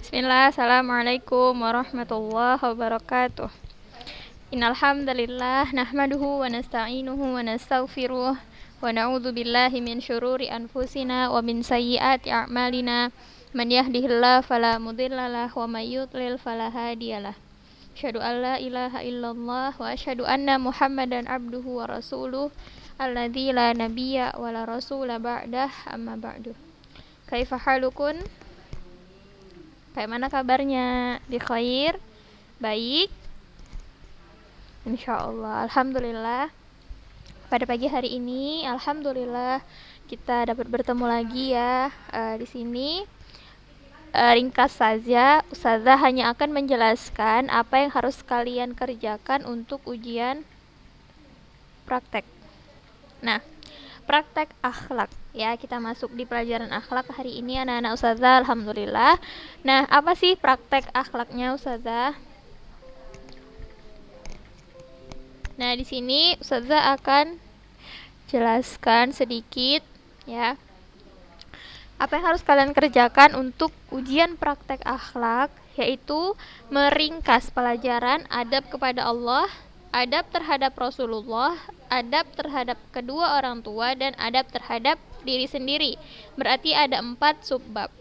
Bismillah, Assalamualaikum warahmatullahi wabarakatuh. Innal hamdalillah nahmaduhu wa nasta'inuhu wa nastaghfiruh wa na'udzu billahi min syururi anfusina wa min sayyiati a'malina. Man yahdihillahu fala mudhillalah wa may yudlil fala hadiyalah. Asyhadu an la ilaha illallah wa asyhadu anna Muhammadan abduhu wa rasuluh alladzi la nabiyya wa la rasula ba'dah, amma ba'du. Kaifa halukun? Kayak mana kabarnya? Di khair? Baik? Insyaallah. Alhamdulillah. Pada pagi hari ini, alhamdulillah kita dapat bertemu lagi ya di sini. Ringkas saja, Ustazah hanya akan menjelaskan apa yang harus kalian kerjakan untuk ujian praktek. Nah, praktek akhlak ya, kita masuk di pelajaran akhlak hari ini anak-anak Ustazah, alhamdulillah. Nah, apa sih praktek akhlaknya Ustazah? Nah, di sini Ustazah akan jelaskan sedikit ya. Apa yang harus kalian kerjakan untuk ujian praktek akhlak, yaitu meringkas pelajaran adab kepada Allah, adab terhadap Rasulullah, adab terhadap kedua orang tua, dan adab terhadap diri sendiri. Berarti ada 4 subbab.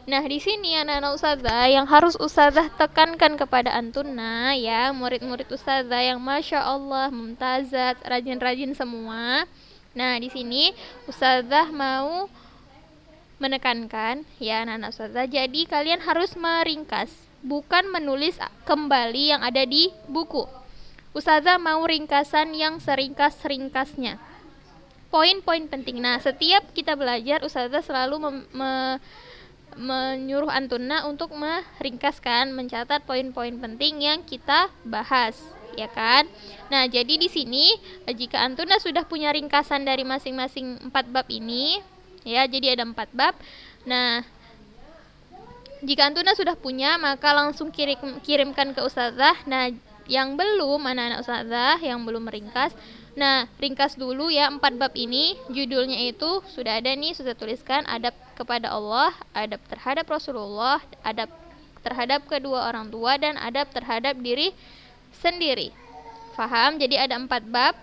Nah, di sini anak-anak Ustazah yang harus Ustazah tekankan kepada antuna ya, murid-murid Ustazah yang Masya Allah, mumtazat, rajin-rajin semua. Nah, di sini Ustazah mau menekankan ya anak-anak Ustazah, jadi kalian harus meringkas, bukan menulis kembali yang ada di buku. Ustazah mau ringkasan yang seringkas-ringkasnya, poin-poin penting. Nah, setiap kita belajar Ustazah selalu menyuruh antuna untuk meringkaskan, mencatat poin-poin penting yang kita bahas, ya kan? Nah, jadi di sini jika antuna sudah punya ringkasan dari masing-masing 4 bab ini, ya, jadi ada 4 bab. Nah, jika antuna sudah punya, maka langsung kirimkan ke Ustazah. Nah, yang belum, anak-anak Ustazah yang belum meringkas, nah, ringkas dulu ya 4 bab ini. Judulnya itu sudah ada nih, sudah tuliskan: adab kepada Allah, adab terhadap Rasulullah, adab terhadap kedua orang tua, dan adab terhadap diri sendiri. Faham? Jadi ada 4 bab.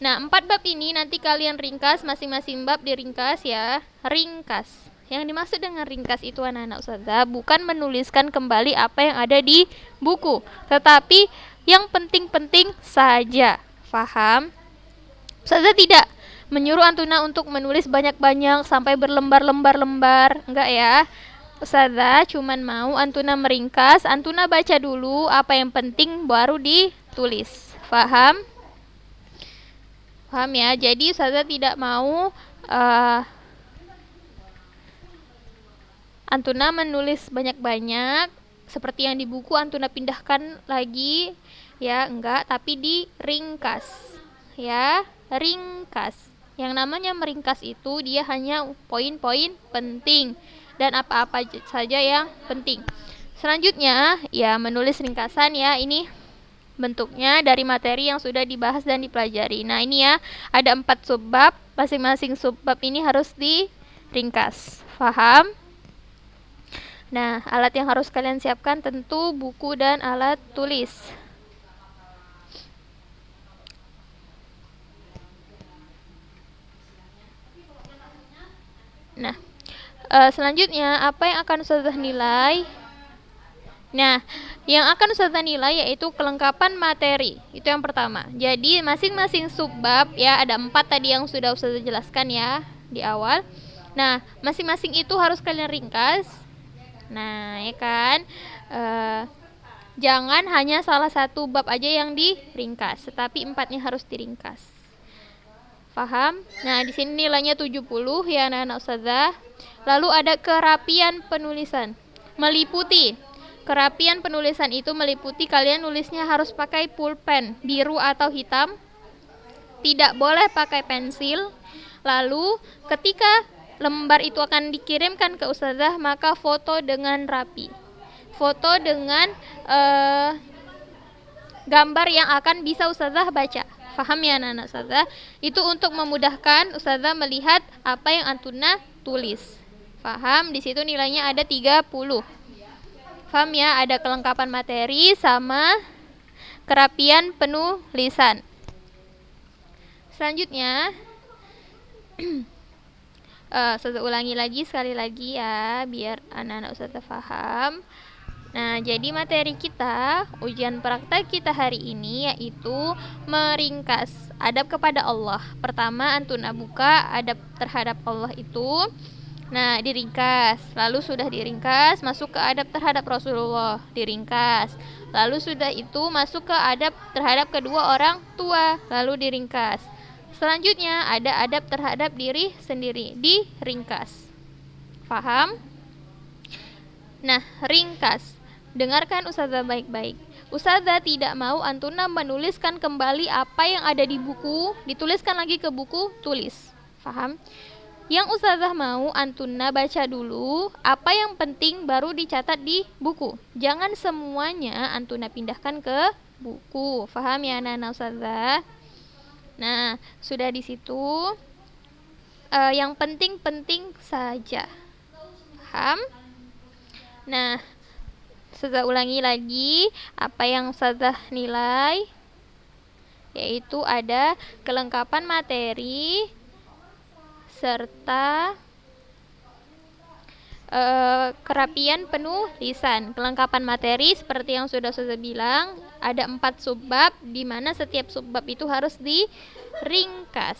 Nah, 4 bab ini nanti kalian ringkas, masing-masing bab diringkas ya. Ringkas. Yang dimaksud dengan ringkas itu anak-anak Ustazah bukan menuliskan kembali apa yang ada di buku, tetapi yang penting-penting saja. Faham? Ustazah tidak menyuruh antuna untuk menulis banyak-banyak sampai berlembar-lembar-lembar, enggak ya. Ustazah cuman mau antuna meringkas, antuna baca dulu apa yang penting baru ditulis. Faham? Paham ya? Jadi Ustazah tidak mau antuna menulis banyak-banyak seperti yang di buku antuna pindahkan lagi ya, enggak, tapi diringkas ya, ringkas. Yang namanya meringkas itu dia hanya poin-poin penting dan apa-apa saja yang penting. Selanjutnya ya menulis ringkasan ya, ini bentuknya dari materi yang sudah dibahas dan dipelajari. Nah, ini ya, ada 4 subbab, masing-masing subbab ini harus diringkas. Paham? Nah, alat yang harus kalian siapkan tentu buku dan alat tulis. Nah, selanjutnya apa yang akan Ustazah nilai? Nah, yang akan Ustazah nilai yaitu kelengkapan materi. Itu yang pertama. Jadi masing-masing subbab ya, ada 4 tadi yang sudah Ustazah jelaskan ya di awal. Nah, masing-masing itu harus kalian ringkas. Nah, ya kan? Jangan hanya salah satu bab aja yang diringkas, tetapi 4-nya harus diringkas. Paham? Nah, di sini nilainya 70 ya anak-anak Ustazah. Lalu ada kerapian penulisan. Meliputi kerapian penulisan itu meliputi kalian nulisnya harus pakai pulpen biru atau hitam, tidak boleh pakai pensil. Lalu ketika lembar itu akan dikirimkan ke Ustazah, maka foto dengan rapi, foto dengan gambar yang akan bisa Ustazah baca. Paham ya anak-anak Ustazah? Itu untuk memudahkan Ustazah melihat apa yang antuna tulis. Paham? Di situ nilainya ada 30. Paham ya? Ada kelengkapan materi sama kerapian penulisan. Selanjutnya, saya ulangi lagi sekali lagi ya, biar anak-anak Ustazah paham. Nah, jadi materi kita, ujian praktek kita hari ini yaitu meringkas adab kepada Allah. Pertama, Antuna buka adab terhadap Allah itu. Nah, diringkas. Lalu sudah diringkas, masuk ke adab terhadap Rasulullah, diringkas. Lalu sudah itu masuk ke adab terhadap kedua orang tua, lalu diringkas. Selanjutnya ada adab terhadap diri sendiri, diringkas. Paham? Nah, ringkas. Dengarkan Ustazah baik-baik. Ustazah tidak mau Antuna menuliskan kembali apa yang ada di buku, dituliskan lagi ke buku, tulis. Paham? Yang Ustazah mau Antuna baca dulu, apa yang penting baru dicatat di buku. Jangan semuanya Antuna pindahkan ke buku. Paham ya anak-anak Ustazah? Nah, sudah di situ yang penting-penting saja. Paham? Nah, Ustazah ulangi lagi apa yang Ustazah nilai, yaitu ada kelengkapan materi serta kerapian penulisan. Kelengkapan materi seperti yang sudah Ustazah bilang, ada 4 subbab di mana setiap subbab itu harus diringkas.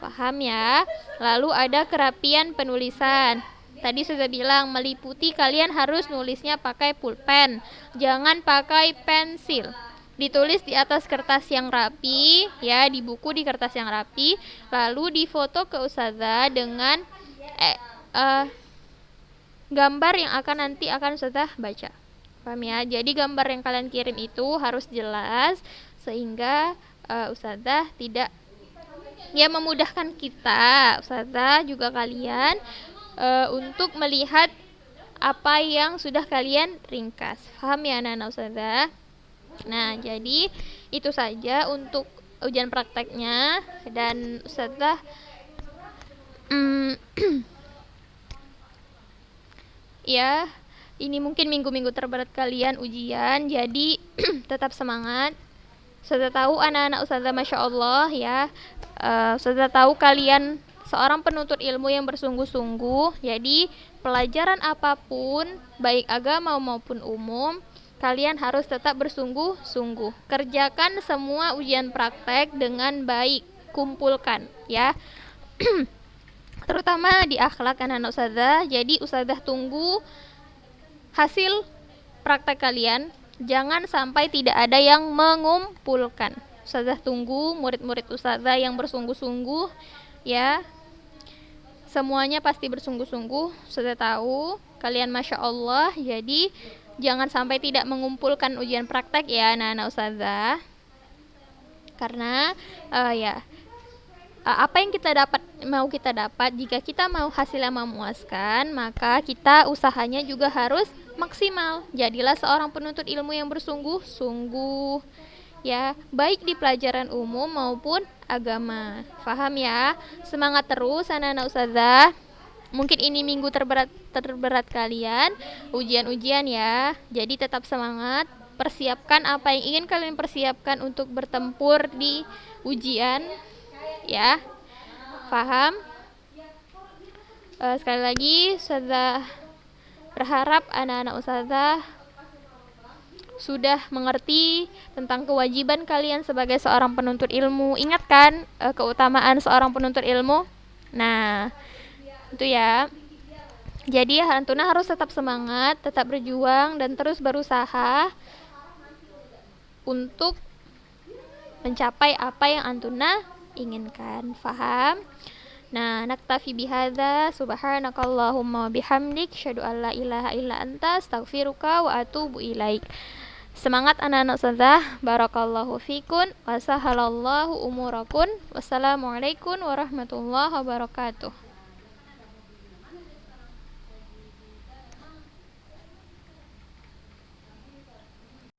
Paham ya? Lalu ada kerapian penulisan. Tadi sudah bilang meliputi kalian harus nulisnya pakai pulpen, jangan pakai pensil. Ditulis di atas kertas yang rapi, ya, di buku di kertas yang rapi, lalu difoto ke Ustazah dengan gambar yang nanti akan Ustazah baca. Paham ya? Jadi gambar yang kalian kirim itu harus jelas sehingga Ustazah tidak, ya, memudahkan kita, Ustazah juga kalian untuk melihat apa yang sudah kalian ringkas. Paham ya anak-anak Ustazah? Nah, jadi itu saja untuk ujian prakteknya. Dan Ustazah ya, ini mungkin minggu-minggu terberat kalian ujian, jadi tetap semangat. Ustazah tahu anak-anak Ustazah Masya Allah ya, Ustazah tahu kalian seorang penuntut ilmu yang bersungguh-sungguh. Jadi pelajaran apapun, baik agama maupun umum, kalian harus tetap bersungguh-sungguh. Kerjakan semua ujian praktek dengan baik, kumpulkan ya. Terutama di akhlak anak-anak Ustazah. Jadi Ustazah tunggu hasil praktek kalian. Jangan sampai tidak ada yang mengumpulkan. Ustazah tunggu murid-murid Ustazah yang bersungguh-sungguh ya. Semuanya pasti bersungguh-sungguh. Sudah tahu kalian Masya Allah. Jadi jangan sampai tidak mengumpulkan ujian praktek ya anak-anak Ustazah. Karena apa yang kita dapat, jika kita mau hasilnya memuaskan, maka kita usahanya juga harus maksimal. Jadilah seorang penuntut ilmu yang bersungguh-sungguh ya, baik di pelajaran umum maupun agama. Paham ya? Semangat terus anak-anak Ustazah. Mungkin ini minggu terberat kalian, ujian-ujian ya. Jadi tetap semangat, persiapkan apa yang ingin kalian persiapkan untuk bertempur di ujian ya. Paham? Sekali lagi Ustazah berharap anak-anak Ustazah sudah mengerti tentang kewajiban kalian sebagai seorang penuntut ilmu. Ingat kan keutamaan seorang penuntut ilmu? Nah, itu ya. Jadi Antuna harus tetap semangat, tetap berjuang dan terus berusaha untuk mencapai apa yang Antuna inginkan. Paham? Nah, naktafi bihadza, subhanakallahumma bihamdik, syadu an la ilaha illa anta, astaghfiruka wa atubu ilaik. Semangat anak-anak Ustazah, barakallahu fikun, wa sahalallahu umurakun. Wassalamualaikum warahmatullahi wabarakatuh.